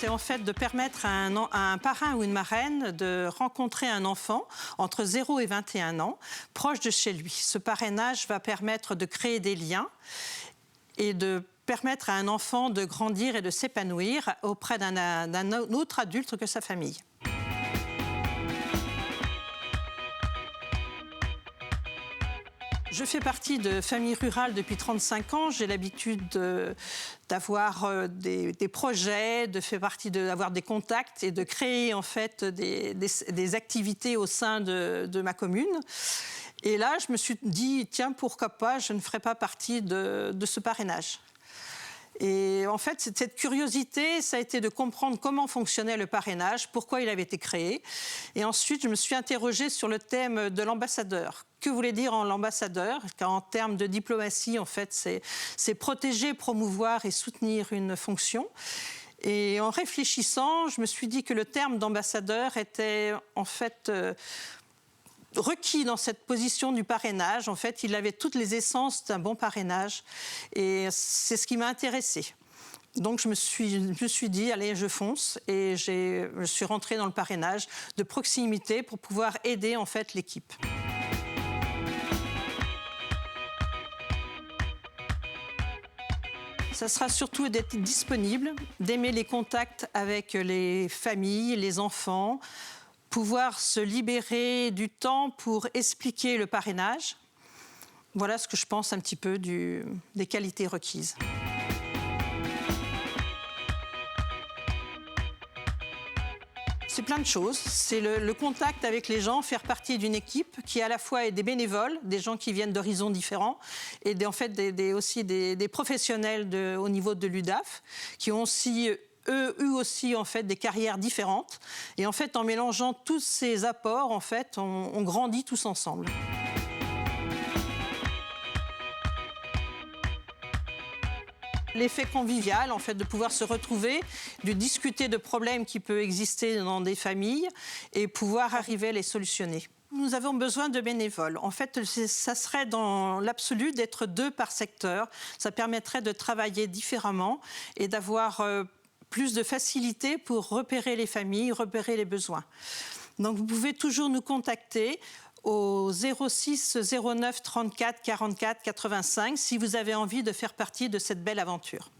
C'est en fait de permettre à un parrain ou une marraine de rencontrer un enfant entre 0 et 21 ans, proche de chez lui. Ce parrainage va permettre de créer des liens et de permettre à un enfant de grandir et de s'épanouir auprès d'un autre adulte que sa famille. Je fais partie de famille rurale depuis 35 ans. J'ai l'habitude d'avoir des projets, d'avoir des contacts et de créer en fait des activités au sein de ma commune. Et là, je me suis dit, tiens, pourquoi pas, je ne ferais pas partie de ce parrainage. Et en fait, cette curiosité, ça a été de comprendre comment fonctionnait le parrainage, pourquoi il avait été créé. Et ensuite, je me suis interrogée sur le thème de l'ambassadeur. Que voulait dire l'ambassadeur? Car en termes de diplomatie, en fait, c'est protéger, promouvoir et soutenir une fonction. Et en réfléchissant, je me suis dit que le terme d'ambassadeur était en fait requis dans cette position du parrainage. En fait, il avait toutes les essences d'un bon parrainage et c'est ce qui m'a intéressée. Donc je me suis dit, allez, je fonce et je suis rentrée dans le parrainage de proximité pour pouvoir aider en fait l'équipe. Ça sera surtout d'être disponible, d'aimer les contacts avec les familles, les enfants, pouvoir se libérer du temps pour expliquer le parrainage. Voilà ce que je pense un petit peu des qualités requises. C'est plein de choses. C'est le contact avec les gens, faire partie d'une équipe qui à la fois est des bénévoles, des gens qui viennent d'horizons différents, et aussi des professionnels au niveau de l'UDAF, qui ont aussi eu aussi en fait des carrières différentes. Et en fait, en mélangeant tous ces apports, en fait, on grandit tous ensemble. L'effet convivial, en fait, de pouvoir se retrouver, de discuter de problèmes qui peuvent exister dans des familles et pouvoir arriver à les solutionner. Nous avons besoin de bénévoles. En fait, ça serait dans l'absolu d'être 2 par secteur. Ça permettrait de travailler différemment et d'avoir plus de facilité pour repérer les familles, repérer les besoins. Donc, vous pouvez toujours nous contacter au 06 09 34 44 85 si vous avez envie de faire partie de cette belle aventure.